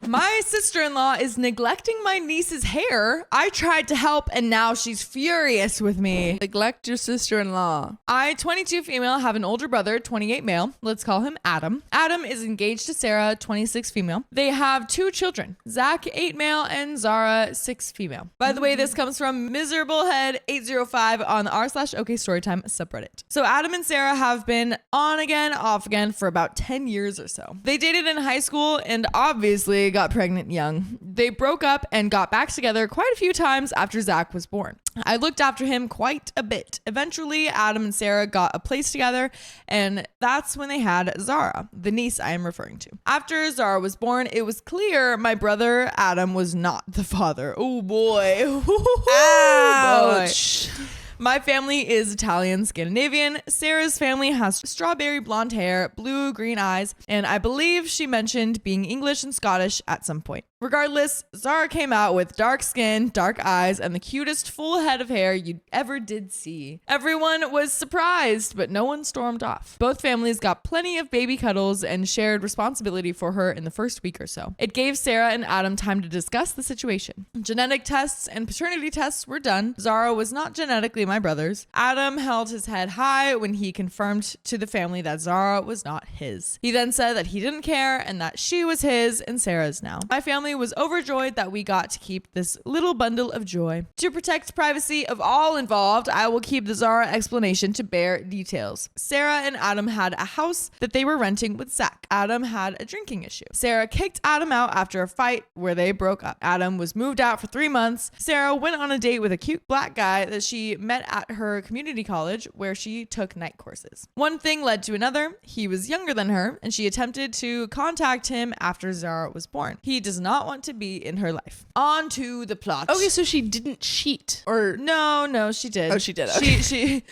My sister-in-law is neglecting my niece's hair. I tried to help and now she's furious with me. Neglect your sister-in-law. I, 22 female, have an older brother, 28 male. Let's call him Adam. Adam is engaged to Sarah, 26 female. They have 2 children, Zach, 8 male, and Zara, 6 female. By the way, this comes from miserablehead805 on the r/OK storytime subreddit. So Adam and Sarah have been on again, off again for about 10 years or so. They dated in high school and obviously got pregnant young. They broke up and got back together quite a few times after Zach was born. I looked after him quite a bit. Eventually, Adam and Sarah got a place together, and that's when they had Zara, the niece I am referring to. After Zara was born, it was clear my brother Adam was not the father. Oh boy. Ouch. Boy. My family is Italian Scandinavian. Sarah's family has strawberry blonde hair, blue-green eyes, and I believe she mentioned being English and Scottish at some point. Regardless, Zara came out with dark skin, dark eyes, and the cutest full head of hair you ever did see. Everyone was surprised, but no one stormed off. Both families got plenty of baby cuddles and shared responsibility for her in the first week or so. It gave Sarah and Adam time to discuss the situation. Genetic tests and paternity tests were done. Zara was not genetically my brother's. Adam held his head high when he confirmed to the family that Zara was not his. He then said that he didn't care and that she was his and Sarah's now. My family was overjoyed that we got to keep this little bundle of joy. To protect privacy of all involved, I will keep the Zara explanation to bare details. Sarah and Adam had a house that they were renting with Zach. Adam had a drinking issue. Sarah kicked Adam out after a fight where they broke up. Adam was moved out for 3 months. Sarah went on a date with a cute black guy that she met at her community college where she took night courses. One thing led to another. He was younger than her and she attempted to contact him after Zara was born. He does not want to be in her life. On to the plot. Okay, so she didn't cheat, or no, she did. Oh, she did. Okay. She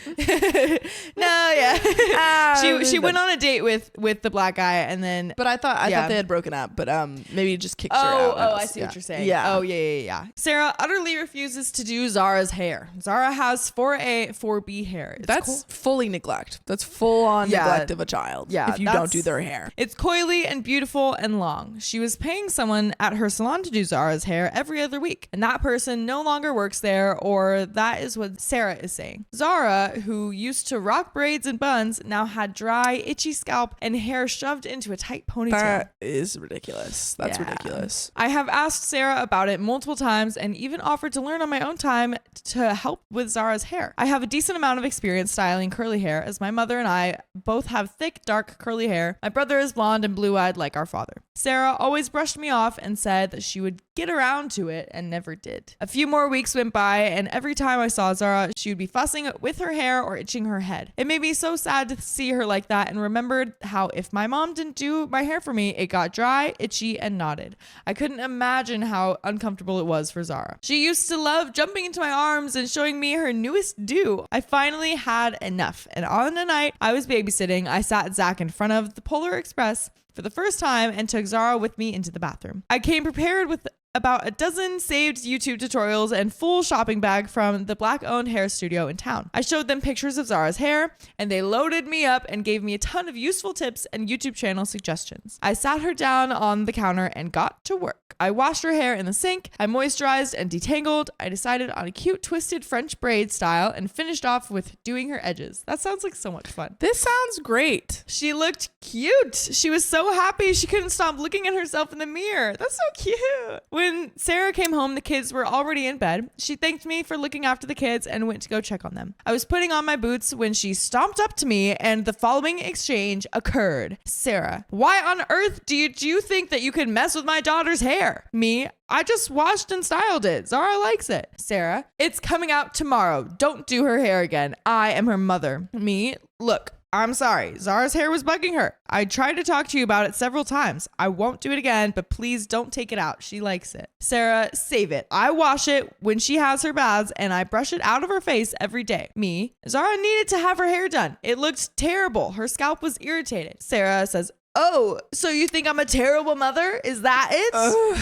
she went on a date with the black guy, and then. But I thought they had broken up. But maybe he just kicked her out. Oh, I see what you're saying. Yeah. Oh, yeah. Sarah utterly refuses to do Zara's hair. Zara has 4A, 4B hair. That's fully neglect. That's full on neglect of a child. Yeah, if you don't do their hair. It's coily and beautiful and long. She was paying someone at her salon to do Zara's hair every other week, and that person no longer works there, or that is what Sarah is saying. Zara, who used to rock braids and buns, now had dry, itchy scalp and hair shoved into a tight ponytail. That is ridiculous. That's ridiculous. I have asked Sarah about it multiple times and even offered to learn on my own time to help with Zara's hair. I have a decent amount of experience styling curly hair, as my mother and I both have thick, dark, curly hair. My brother is blonde and blue-eyed like our father. Sarah always brushed me off and said that she would get around to it and never did. A few more weeks went by, and every time I saw Zara, she would be fussing with her hair or itching her head. It made me so sad to see her like that, and remembered how if my mom didn't do my hair for me, it got dry, itchy, and knotted. I couldn't imagine how uncomfortable it was for Zara. She used to love jumping into my arms and showing me her newest do. I finally had enough, and on a night I was babysitting, I sat Zach in front of the Polar Express for the first time and took Zara with me into the bathroom. I came prepared with about a dozen saved YouTube tutorials and full shopping bag from the black-owned hair studio in town. I showed them pictures of Zara's hair, and they loaded me up and gave me a ton of useful tips and YouTube channel suggestions. I sat her down on the counter and got to work. I washed her hair in the sink, I moisturized and detangled. I decided on a cute twisted French braid style and finished off with doing her edges. That sounds like so much fun. This sounds great. She looked cute. She was so happy she couldn't stop looking at herself in the mirror. That's so cute. When Sarah came home, the kids were already in bed. She thanked me for looking after the kids and went to go check on them. I was putting on my boots when she stomped up to me and the following exchange occurred. Sarah, why on earth do you think that you could mess with my daughter's hair? Me, I just washed and styled it. Zara likes it. Sarah, it's coming out tomorrow. Don't do her hair again. I am her mother. Me, look, I'm sorry. Zara's hair was bugging her. I tried to talk to you about it several times. I won't do it again, but please don't take it out. She likes it. Sarah, save it. I wash it when she has her baths and I brush it out of her face every day. Me, Zara needed to have her hair done. It looked terrible. Her scalp was irritated. Sarah says, oh, so you think I'm a terrible mother? Is that it?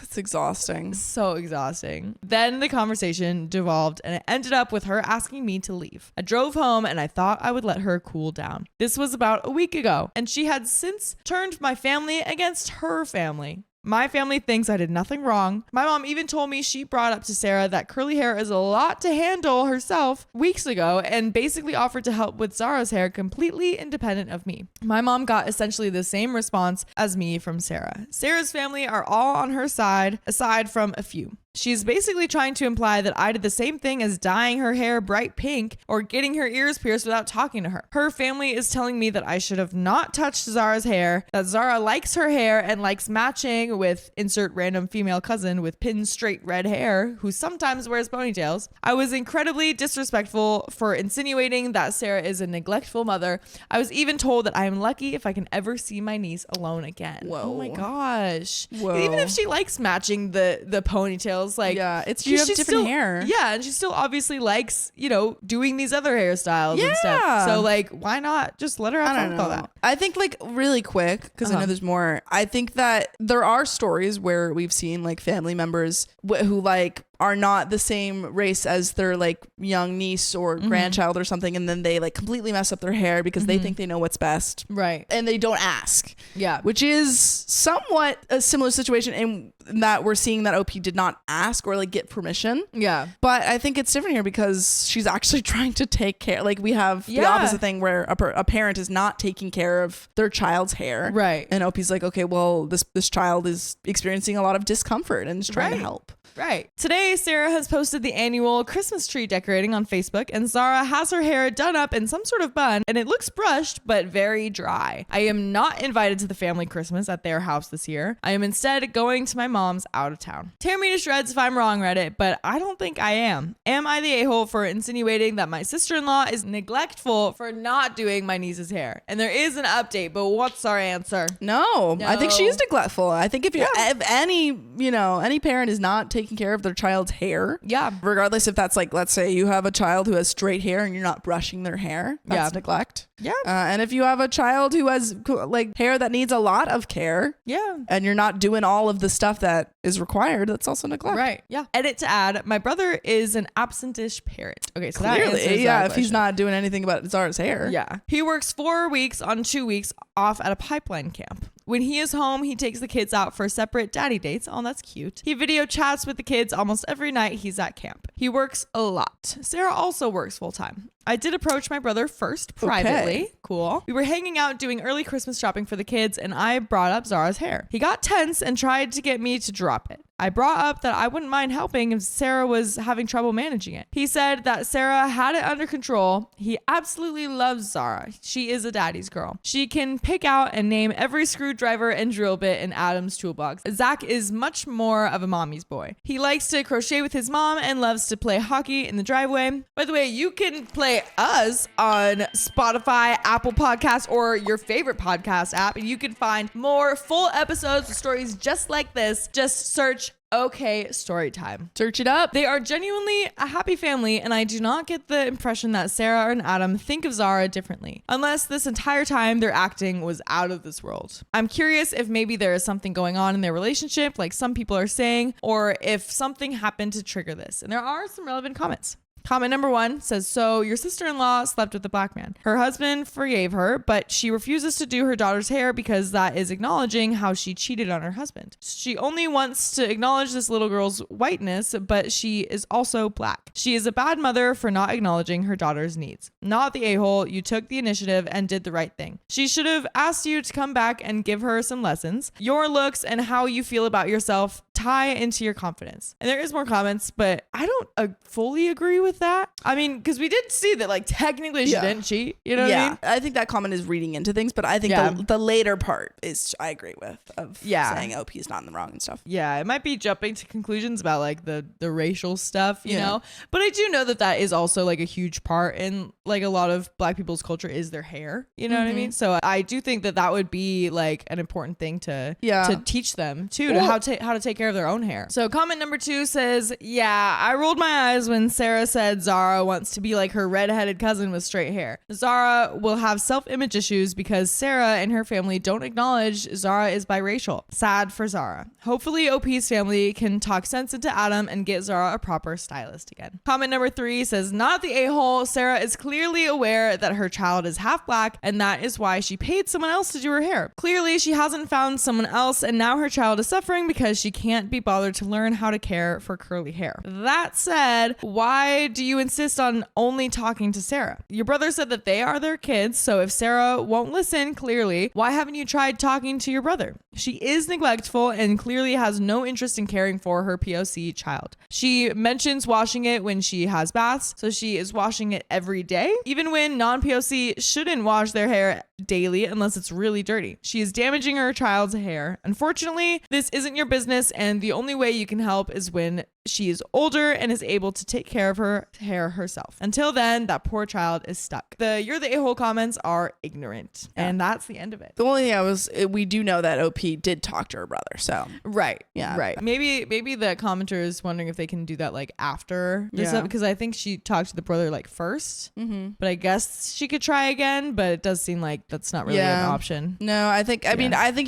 It's exhausting. So exhausting. Then the conversation devolved and it ended up with her asking me to leave. I drove home and I thought I would let her cool down. This was about a week ago and she had since turned my family against her family. My family thinks I did nothing wrong. My mom even told me she brought up to Sarah that curly hair is a lot to handle herself weeks ago and basically offered to help with Zara's hair completely independent of me. My mom got essentially the same response as me from Sarah. Sarah's family are all on her side, aside from a few. She's basically trying to imply that I did the same thing as dyeing her hair bright pink or getting her ears pierced without talking to her. Her family is telling me that I should have not touched Zara's hair, that Zara likes her hair and likes matching with insert random female cousin with pin straight red hair who sometimes wears ponytails. I was incredibly disrespectful for insinuating that Sarah is a neglectful mother. I was even told that I am lucky if I can ever see my niece alone again. Whoa. Oh my gosh. Whoa. Even if she likes matching the ponytails, like, yeah, it's you have different still, hair. Yeah, and she still obviously likes, doing these other hairstyles and stuff. So like, why not just let her have fun with all that? I think like really quick, because I know there's more. I think that there are stories where we've seen like family members who like are not the same race as their like young niece or grandchild or something, and then they like completely mess up their hair because they think they know what's best, right? And they don't ask. Yeah, which is somewhat a similar situation in that we're seeing that OP did not ask or like get permission. Yeah, but I think it's different here because she's actually trying to take care. Like we have the opposite thing where a parent is not taking care of their child's hair, right? And OP's like, okay, well this child is experiencing a lot of discomfort and is trying to help. Right. Today, Sarah has posted the annual Christmas tree decorating on Facebook, and Zara has her hair done up in some sort of bun, and it looks brushed, but very dry. I am not invited to the family Christmas at their house this year. I am instead going to my mom's out of town. Tear me to shreds if I'm wrong, Reddit, but I don't think I am. Am I the a-hole for insinuating that my sister-in-law is neglectful for not doing my niece's hair? And there is an update, but what's our answer? No. I think she is neglectful. I think if any parent is not taking care of their child's hair, regardless if that's like, let's say you have a child who has straight hair and you're not brushing their hair, that's neglect. And if you have a child who has like hair that needs a lot of care, and you're not doing all of the stuff that is required, that's also neglect. Right. Yeah. Edit to add, my brother is an absentish parent. Okay, so clearly, that answers if he's not doing anything about Zara's hair. Yeah. He works 4 weeks on 2 weeks off at a pipeline camp. When he is home, he takes the kids out for separate daddy dates. Oh, that's cute. He video chats with the kids almost every night he's at camp. He works a lot. Sarah also works full time. I did approach my brother first privately. Okay. Cool. We were hanging out doing early Christmas shopping for the kids, and I brought up Zara's hair. He got tense and tried to get me to drop it. I brought up that I wouldn't mind helping if Sarah was having trouble managing it. He said that Sarah had it under control. He absolutely loves Zara. She is a daddy's girl. She can pick out and name every screwdriver and drill bit in Adam's toolbox. Zach is much more of a mommy's boy. He likes to crochet with his mom and loves to play hockey in the driveway. By the way, you can play us on Spotify, Apple Podcasts, or your favorite podcast app, and you can find more full episodes with stories just like this. Just search OK Storytime. Search it up. They are genuinely a happy family, and I do not get the impression that Sarah and Adam think of Zara differently, unless this entire time their acting was out of this world. I'm curious if maybe there is something going on in their relationship, like some people are saying, or if something happened to trigger this. And there are some relevant comments. Comment number 1 says, so your sister-in-law slept with a black man. Her husband forgave her, but she refuses to do her daughter's hair because that is acknowledging how she cheated on her husband. She only wants to acknowledge this little girl's whiteness, but she is also black. She is a bad mother for not acknowledging her daughter's needs. Not the a-hole. You took the initiative and did the right thing. She should have asked you to come back and give her some lessons. Your looks and how you feel about yourself tie into your confidence. And there is more comments, but I don't fully agree with that. I mean, because we did see that like technically she didn't cheat. You know what I mean? I think that comment is reading into things, but I think the later part is I agree with of saying OP is not in the wrong and stuff. Yeah, it might be jumping to conclusions about like the racial stuff, you know? But I do know that is also like a huge part in like a lot of Black people's culture is their hair. You know what I mean? So I do think that would be like an important thing to teach them too, to how to take care of their own hair. So comment number 2 says, I rolled my eyes when Sarah said said Zara wants to be like her redheaded cousin with straight hair. Zara will have self-image issues because Sarah and her family don't acknowledge Zara is biracial. Sad for Zara. Hopefully OP's family can talk sense into Adam and get Zara a proper stylist again. Comment number 3 says, not the a-hole. Sarah is clearly aware that her child is half black and that is why she paid someone else to do her hair. Clearly she hasn't found someone else and now her child is suffering because she can't be bothered to learn how to care for curly hair. That said, why do you insist on only talking to Sarah? Your brother said that they are their kids, so if Sarah won't listen clearly, why haven't you tried talking to your brother? She is neglectful and clearly has no interest in caring for her POC child. She mentions washing it when she has baths, so she is washing it every day, even when non-POC shouldn't wash their hair daily unless it's really dirty. She is damaging her child's hair. Unfortunately, this isn't your business, and the only way you can help is when she is older and is able to take care of her hair herself. Until then, that poor child is stuck. The "you're the a-hole" comments are ignorant, and that's the end of it. The only thing we do know that OP did talk to her brother, so right. Maybe the commenter is wondering if they can do that like after this, because I think she talked to the brother like first, but I guess she could try again. But it does seem like that's not really an option. No, I think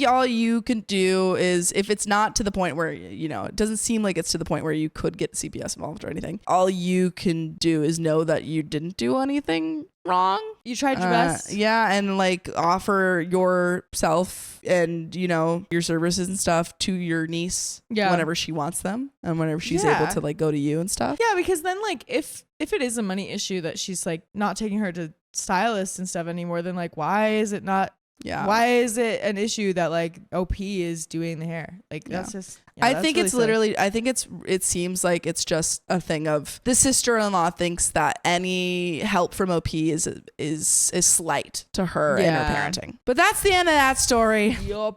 all you can do is, if it's not to the point where it doesn't seem like it's to the point where you could get CPS involved or anything, all you can do is know that you didn't do anything wrong. You tried your best. And like offer yourself and your services and stuff to your niece whenever she wants them and whenever she's able to like go to you and stuff. Yeah, because then like if it is a money issue that she's like not taking her to stylists and stuff anymore, then like why is it an issue that like OP is doing the hair? Like that's just I think it's literally it seems like it's just a thing of the sister-in-law thinks that any help from OP is slight to her and her parenting. But that's the end of that story. Yup.